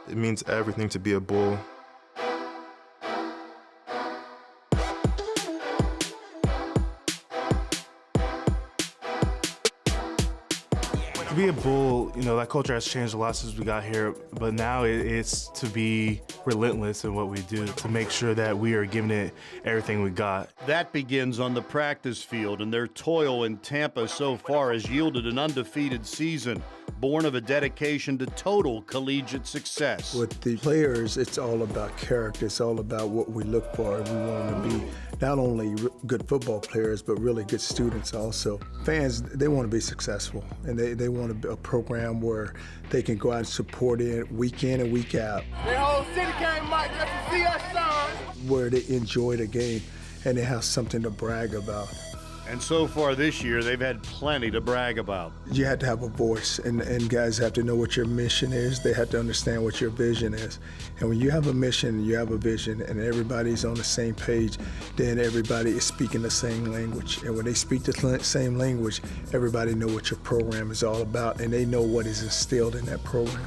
It means everything to be a Bull. To be a Bull, you know, that culture has changed a lot since we got here, but now it's to be relentless in what we do, to make sure that we are giving it everything we got. That begins on the practice field, and their toil in Tampa so far has yielded an undefeated season, born of a dedication to total collegiate success. With the players, it's all about character. It's all about what we look for. We want them to be not only good football players, but really good students also. Fans, they want to be successful, and they want a program where they can go out and support it week in and week out. The whole city came out just to see us, son. Where they enjoy the game and they have something to brag about. And so far this year, they've had plenty to brag about. You have to have a voice, and guys have to know what your mission is. They have to understand what your vision is. And when you have a mission, you have a vision, and everybody's on the same page, then everybody is speaking the same language. And when they speak the same language, everybody knows what your program is all about, and they know what is instilled in that program.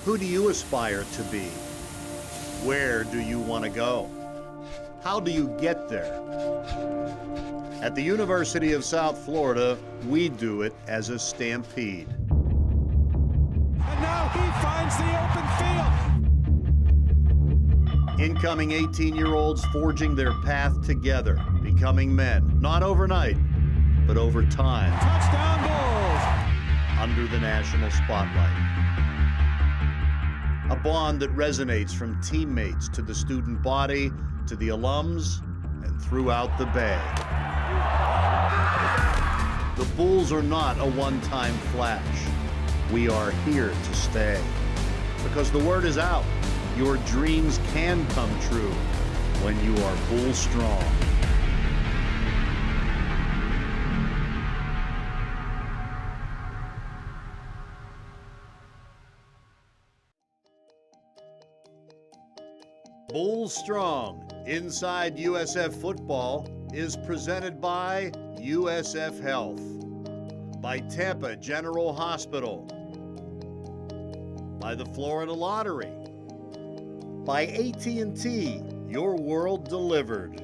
Who do you aspire to be? Where do you want to go? How do you get there? At the University of South Florida, we do it as a stampede. And now he finds the open field. Incoming 18-year-olds forging their path together, becoming men, not overnight, but over time. Touchdown Bulls! Under the national spotlight. A bond that resonates from teammates to the student body, to the alums, and throughout the Bay. The Bulls are not a one-time flash. We are here to stay. Because the word is out, your dreams can come true when you are Bull strong. Bull Strong, Inside USF Football, is presented by USF Health, by Tampa General Hospital, by the Florida Lottery, by AT&T, your world delivered,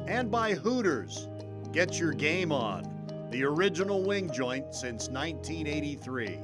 and by Hooters, get your game on, the original wing joint since 1983.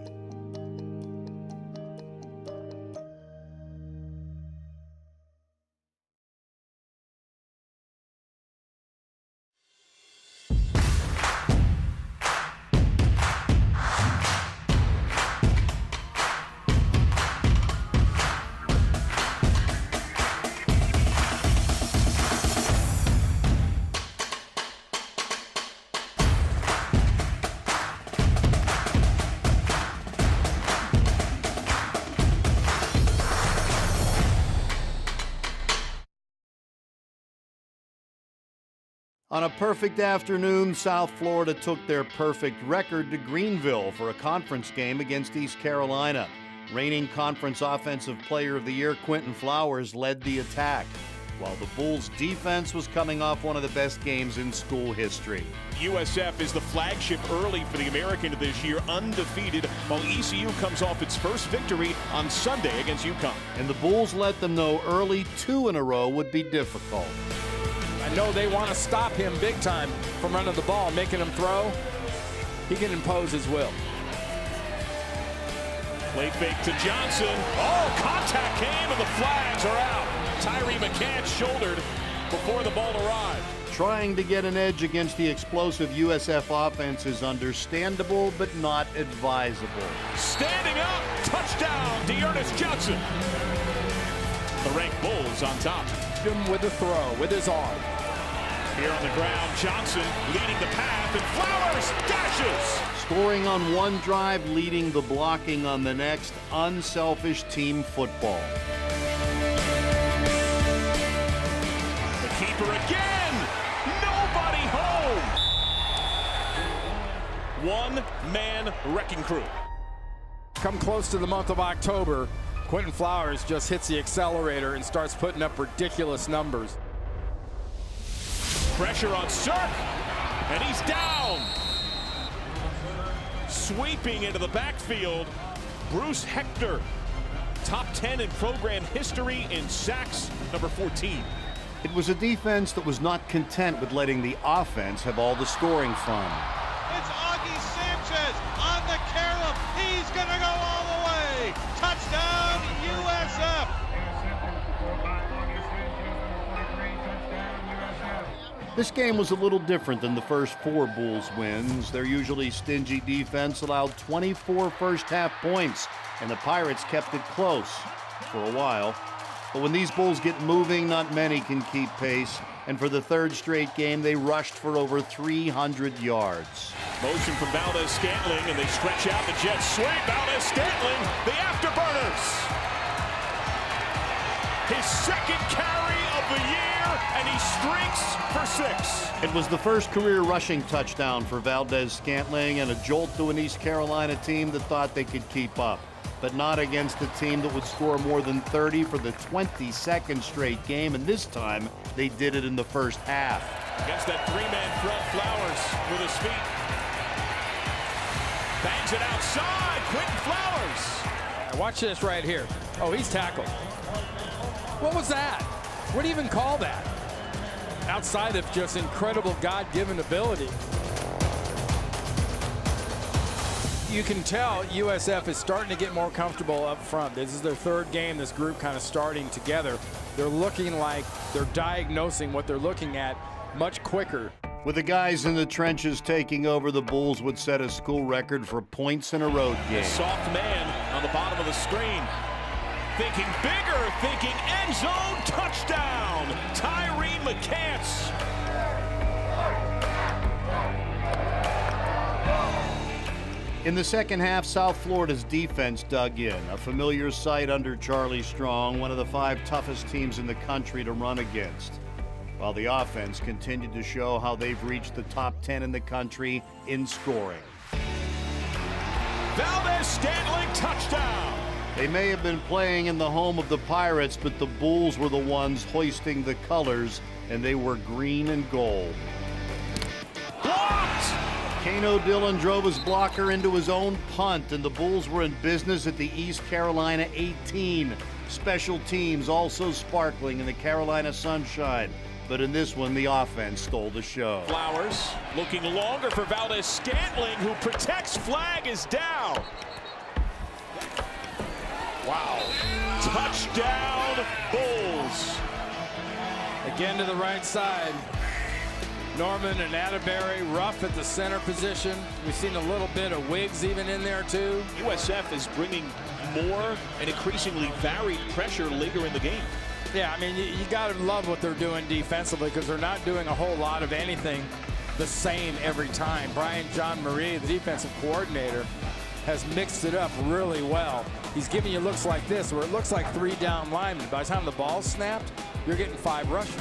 On a perfect afternoon, South Florida took their perfect record to Greenville for a conference game against East Carolina. Reigning Conference Offensive Player of the Year Quentin Flowers led the attack, while the Bulls' defense was coming off one of the best games in school history. USF is the flagship early for the American this year, undefeated, while ECU comes off its first victory on Sunday against UConn. And the Bulls let them know early 2 in a row would be difficult. I know they want to stop him big time from running the ball, making him throw. He can impose his will. Play fake to Johnson. Oh, contact came and the flags are out. Tyree McCann shouldered before the ball arrived. Trying to get an edge against the explosive USF offense is understandable, but not advisable. Standing up, touchdown, Dearness Johnson. The ranked Bulls on top. Him with the throw, with his arm. Here on the ground, Johnson leading the path, and Flowers dashes. Scoring on one drive, leading the blocking on the next. Unselfish team football. The keeper again. Nobody home. One-man wrecking crew. Come close to the month of October, Quentin Flowers just hits the accelerator and starts putting up ridiculous numbers. Pressure on Cirque, and he's down. Sweeping into the backfield, Bruce Hector. Top 10 in program history in sacks, number 14. It was a defense that was not content with letting the offense have all the scoring fun. It's Augie Sanchez on the carob. He's going to go all the way. Touchdown, USF. This game was a little different than the first 4 Bulls wins. Their usually stingy defense allowed 24 first-half points, and the Pirates kept it close for a while. But when these Bulls get moving, not many can keep pace. And for the 3rd straight game, they rushed for over 300 yards. Motion from Valdez-Scantling, and they stretch out the jet sweep. Valdez-Scantling, the afterburners. His 2nd carry of the year, and he streaks for 6. It was the first career rushing touchdown for Valdez-Scantling and a jolt to an East Carolina team that thought they could keep up, but not against a team that would score more than 30 for the 22nd straight game, and this time they did it in the first half. Against that 3-man front, Flowers with his feet. Bangs it outside, Quentin Flowers. Now watch this right here. Oh, he's tackled. What was that? What do you even call that? Outside of just incredible God-given ability. You can tell USF is starting to get more comfortable up front. This is their 3rd game, this group kind of starting together. They're looking like they're diagnosing what they're looking at much quicker. With the guys in the trenches taking over, the Bulls would set a school record for points in a road game. Soft man on the bottom of the screen. Thinking bigger, thinking end zone, touchdown, Tyreen McCants. In the second half, South Florida's defense dug in, a familiar sight under Charlie Strong, one of the 5 toughest teams in the country to run against, while the offense continued to show how they've reached the top 10 in the country in scoring. Valdez-Scantling, touchdown. They may have been playing in the home of the Pirates, but the Bulls were the ones hoisting the colors, and they were green and gold. Blocked! Kano Dillon drove his blocker into his own punt, and the Bulls were in business at the East Carolina 18. Special teams also sparkling in the Carolina sunshine, but in this one, the offense stole the show. Flowers looking longer for Valdez-Scantling, who protects. Flag is down. Wow. Touchdown, Bulls. Again to the right side. Norman and Atterbury rough at the center position. We've seen a little bit of Wiggs even in there too. USF is bringing more and increasingly varied pressure later in the game. Yeah, I mean, you got to love what they're doing defensively because they're not doing a whole lot of anything the same every time. Brian John Marie, the defensive coordinator, has mixed it up really well. He's giving you looks like this, where it looks like 3 down linemen. By the time the ball's snapped, you're getting 5 rushers.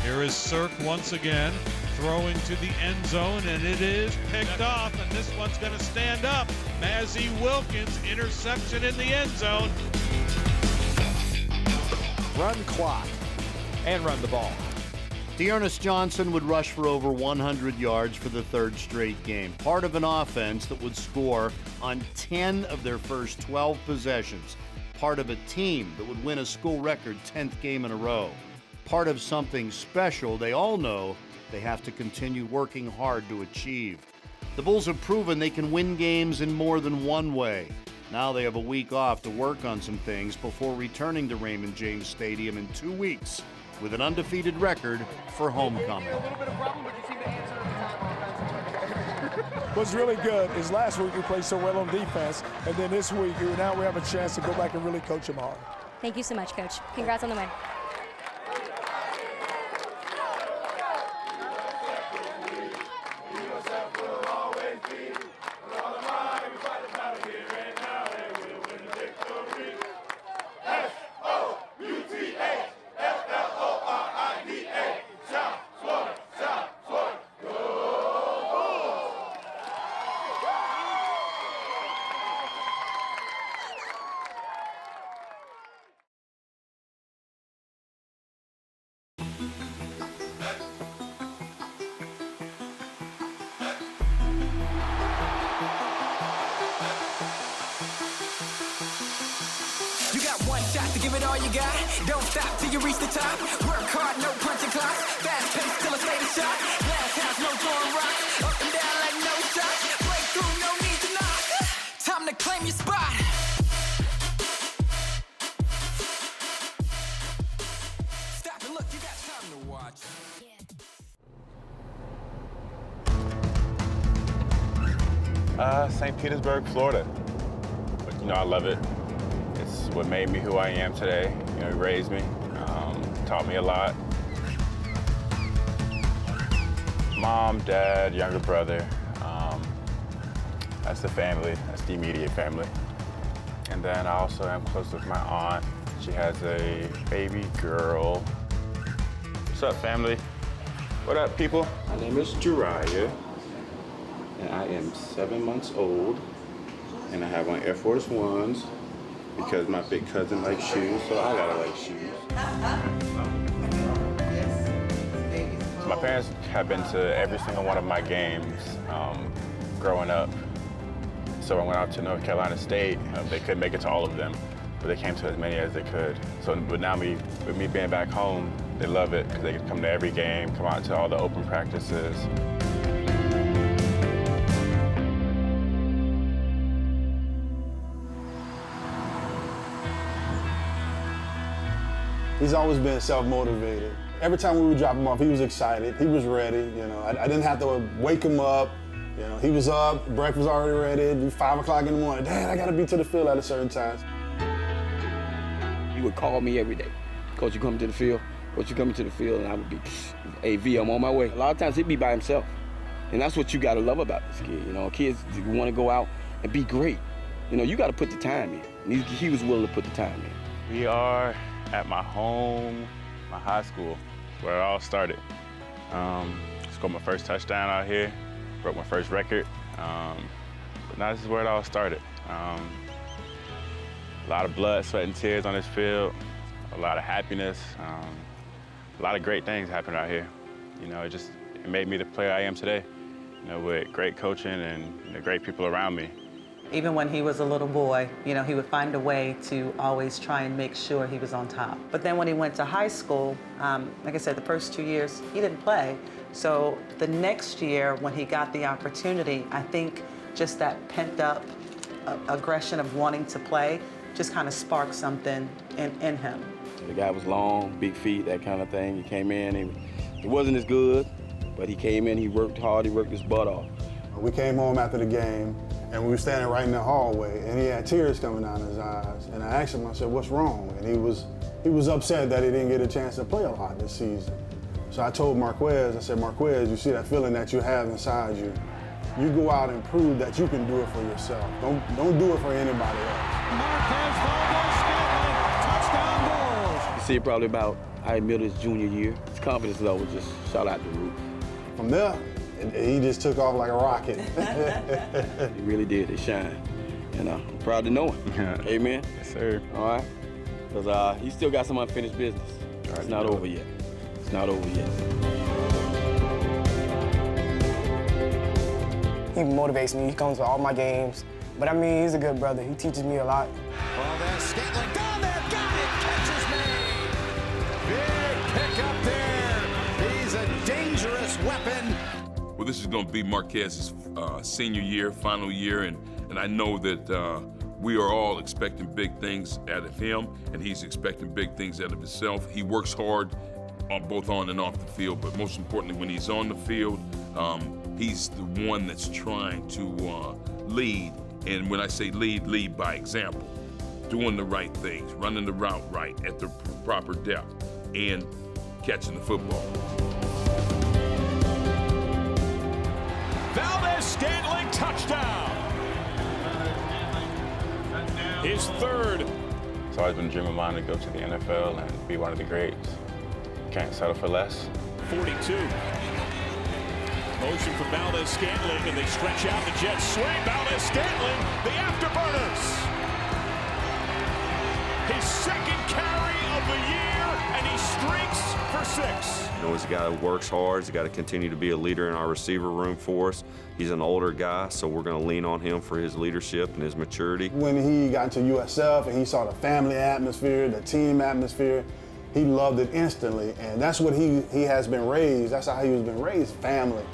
Here is Cirque once again, throwing to the end zone, and it is picked off, and this one's going to stand up. Mazzy Wilkins, interception in the end zone. Run clock and run the ball. Dearness Johnson would rush for over 100 yards for the 3rd straight game, part of an offense that would score on 10 of their first 12 possessions, part of a team that would win a school record 10th game in a row, part of something special they all know they have to continue working hard to achieve. The Bulls have proven they can win games in more than one way. Now they have a week off to work on some things before returning to Raymond James Stadium in 2 weeks with an undefeated record for homecoming. What's really good is last week we played so well on defense, and then this week now we have a chance to go back and really coach them hard. Thank you so much, Coach. Congrats on the win. all you got. Don't stop till you reach the top. Work hard, no punching clocks. Fast pace till I stay the shot. Glass house, no throwing rocks. Up and down like no shot. Breakthrough, no need to knock. Time to claim your spot. Stop and look, you got time to watch. St. Petersburg, Florida. But, you know, I love it. It's what made me who I am today. You know, he raised me, taught me a lot. Mom, dad, younger brother. That's the family. That's the immediate family. And then I also am close with my aunt. She has a baby girl. What's up, family? What up, people? My name is Jariah, and I am 7 months old, and I have on Air Force Ones because my big cousin likes shoes, so I gotta like shoes. So my parents have been to every single one of my games growing up. So when I went out to North Carolina State, they couldn't make it to all of them, but they came to as many as they could. So but now with me being back home, they love it because they can come to every game, come out to all the open practices. He's always been self-motivated. Every time we would drop him off, he was excited. He was ready. You know, I didn't have to wake him up. You know, he was up, breakfast was already ready. It'd be 5 o'clock in the morning. Dad, I gotta be to the field at a certain time. He would call me every day. Coach, you coming to the field? Coach, you coming to the field? And I would be, AV, I'm on my way. A lot of times he'd be by himself. And that's what you gotta love about this kid. You know, kids wanna go out and be great. You know, you gotta put the time in. And he was willing to put the time in. We are at my home, my high school, where it all started. Scored my first touchdown out here, broke my first record. But now this is where it all started. A lot of blood, sweat, and tears on this field, a lot of happiness, a lot of great things happened out here. You know, it made me the player I am today, you know, with great coaching and great people around me. Even when he was a little boy, you know, he would find a way to always try and make sure he was on top. But then when he went to high school, like I said, the first 2 years, he didn't play. So the next year, when he got the opportunity, I think just that pent-up aggression of wanting to play just kind of sparked something in him. The guy was long, big feet, that kind of thing. He came in, he wasn't as good, but he came in, he worked hard, he worked his butt off. We came home after the game, and we were standing right in the hallway, and he had tears coming down his eyes. And I asked him, I said, what's wrong? And he was upset that he didn't get a chance to play a lot this season. So I told Marquez, I said, Marquez, you see that feeling that you have inside you? You go out and prove that you can do it for yourself. Don't do it for anybody else. Touchdown balls. You see it probably about, I admit, his junior year. His confidence level just shot out the roof. From there, he just took off like a rocket. He really did. It shine. And I'm proud to know him. Amen. Yes, sir. All right. Because he still got some unfinished business. It's not over yet. It's not over yet. He motivates me. He comes to all my games. But I mean, he's a good brother. He teaches me a lot. Well, there's Scantling down there. Got it. Catches me. Big pick up there. He's a dangerous weapon. Well, this is going to be Marquez's senior year, final year, and I know that we are all expecting big things out of him, and he's expecting big things out of himself. He works hard, both on and off the field, but most importantly, when he's on the field, he's the one that's trying to lead. And when I say lead by example, doing the right things, running the route right at the proper depth, and catching the football. Valdez-Scantling touchdown. His third. It's always been a dream of mine to go to the NFL and be one of the greats. Can't settle for less. 42. Motion from Valdez-Scantling, and they stretch out the jet swing. Valdez-Scantling, the afterburners. His second carry of the year, and he streaks for 6. You know, he's a guy that works hard. He's got to continue to be a leader in our receiver room for us. He's an older guy, so we're going to lean on him for his leadership and his maturity. When he got to USF and he saw the family atmosphere, the team atmosphere, he loved it instantly. And that's what he has been raised. That's how he was been raised, family.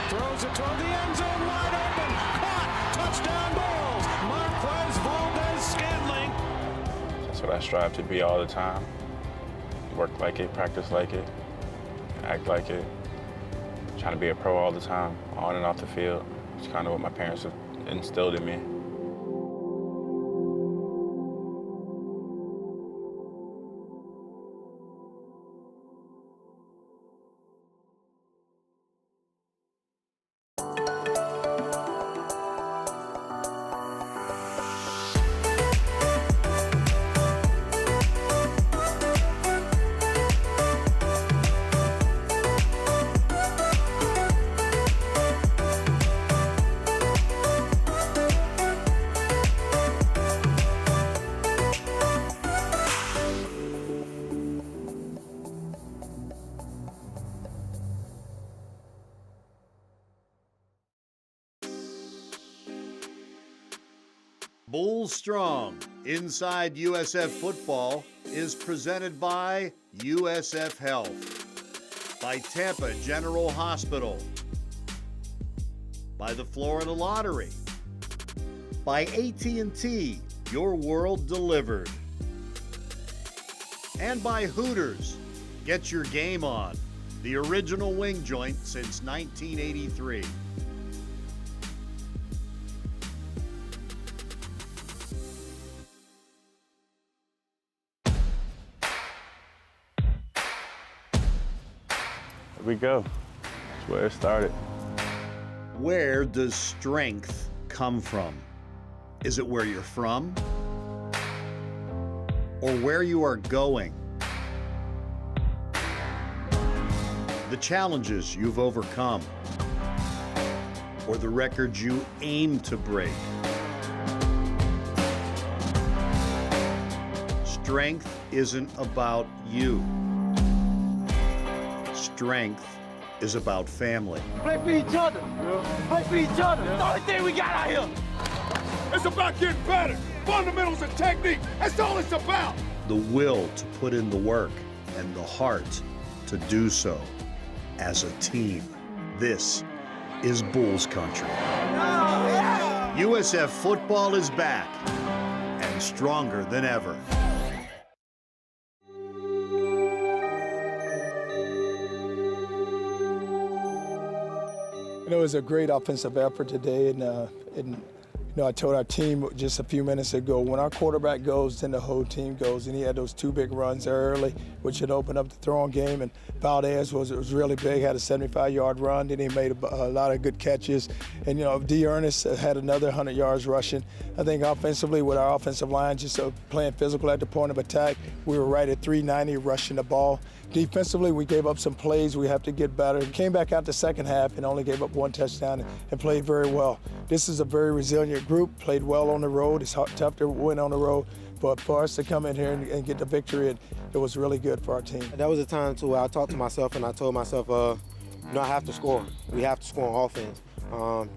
Throws it toward the end zone, wide open, caught, touchdown Balls, Marquez Valdez-Scantling. That's what I strive to be all the time. Work like it, practice like it, act like it. Trying to be a pro all the time, on and off the field. It's kind of what my parents have instilled in me. Bulls Strong Inside USF Football is presented by USF Health, by Tampa General Hospital, by the Florida Lottery, by AT&T, your world delivered, and by Hooters. Get your game on, the original wing joint since 1983. Here we go. That's where it started. Where does strength come from? Is it where you're from? Or where you are going? The challenges you've overcome? Or the records you aim to break? Strength isn't about you. Strength is about family. Play for each other. Play for each other. That's the only thing we got out here. It's about getting better. Fundamentals and technique. That's all it's about. The will to put in the work and the heart to do so as a team. This is Bulls country. USF football is back and stronger than ever. You know, it was a great offensive effort today, and you know, I told our team just a few minutes ago, when our quarterback goes, then the whole team goes, and he had those 2 big runs early, which had opened up the throwing game, and Valdez was really big, had a 75-yard run, then he made a lot of good catches, and, you know, D. Ernest had another 100 yards rushing. I think offensively, with our offensive line just playing physical at the point of attack, we were right at 390 rushing the ball. Defensively, we gave up some plays. We have to get better. Came back out the second half and only gave up 1 touchdown and played very well. This is a very resilient group, played well on the road. It's tough to win on the road, but for us to come in here and get the victory, it was really good for our team. That was a time too where I talked to myself and I told myself, you know, I have to score. We have to score on offense.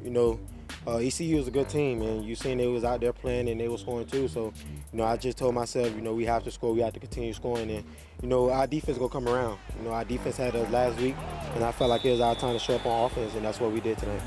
You know, ECU is a good team, and you seen they was out there playing and they were scoring too. So, you know, I just told myself, you know, we have to score. We have to continue scoring, and you know, our defense gonna come around. You know, our defense had us last week, and I felt like it was our time to show up on offense, and that's what we did today.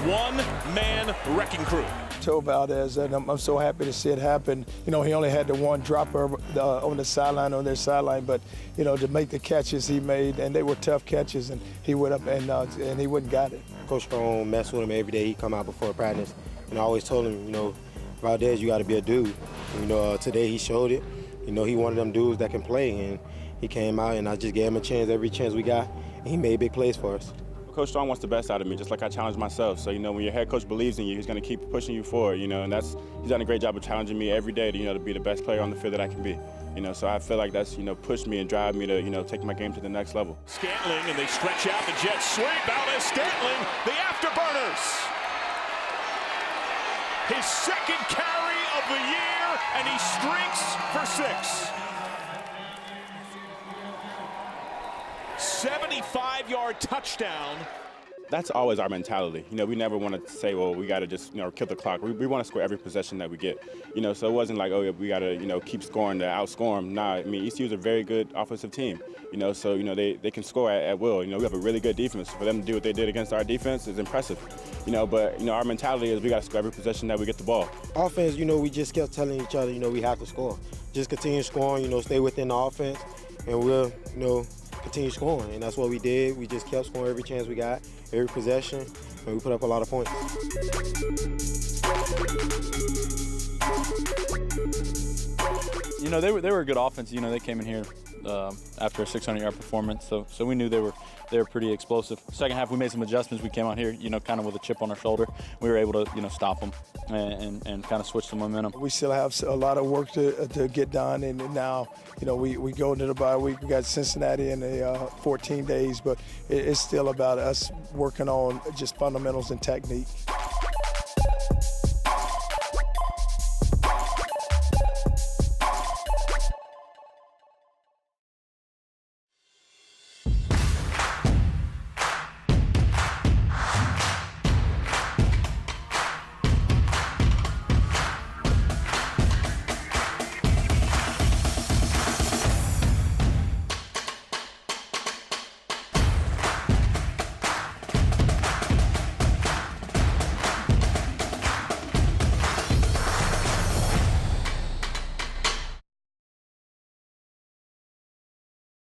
One-man wrecking crew. Told Valdez, and I'm so happy to see it happen. You know, he only had the 1 dropper on the sideline, on their sideline, but, you know, to make the catches he made, and they were tough catches, and he went up and he wouldn't got it. Coach Strong mess with him every day. He come out before practice, and I always told him, you know, Valdez, you got to be a dude. And, you know, today he showed it. You know, he one of them dudes that can play, and he came out, and I just gave him a chance every chance we got, and he made big plays for us. Coach Strong wants the best out of me, just like I challenged myself. So, you know, when your head coach believes in you, he's going to keep pushing you forward, you know, and he's done a great job of challenging me every day to, you know, to be the best player on the field that I can be. You know, so I feel like that's, you know, pushed me and drive me to, you know, take my game to the next level. Scantling, and they stretch out the jet sweep. Valdez Scantling, the afterburners. his second carry of the year, and he streaks for 6. 75-yard touchdown. That's always our mentality. You know, we never want to say, well, we got to just, you know, kill the clock. We want to score every possession that we get. You know, so it wasn't like, oh, yeah, we got to, you know, keep scoring to outscore them. Nah, I mean, ECU is a very good offensive team. You know, so, you know, they can score at will. You know, we have a really good defense. For them to do what they did against our defense is impressive. You know, but, you know, our mentality is we got to score every possession that we get the ball. Offense, you know, we just kept telling each other, you know, we have to score. Just continue scoring, you know, stay within the offense, and we'll, you know, continue scoring. And that's what we did. We just kept scoring every chance we got, every possession, and we put up a lot of points. You know, they were a good offense. You know, they came in here after a 600-yard performance, so we knew they were pretty explosive. Second half, we made some adjustments. We came out here, you know, kind of with a chip on our shoulder. We were able to, you know, stop them and kind of switch the momentum. We still have a lot of work to get done, and now, you know, we go into the bye week. We got Cincinnati in 14 days, but it's still about us working on just fundamentals and technique.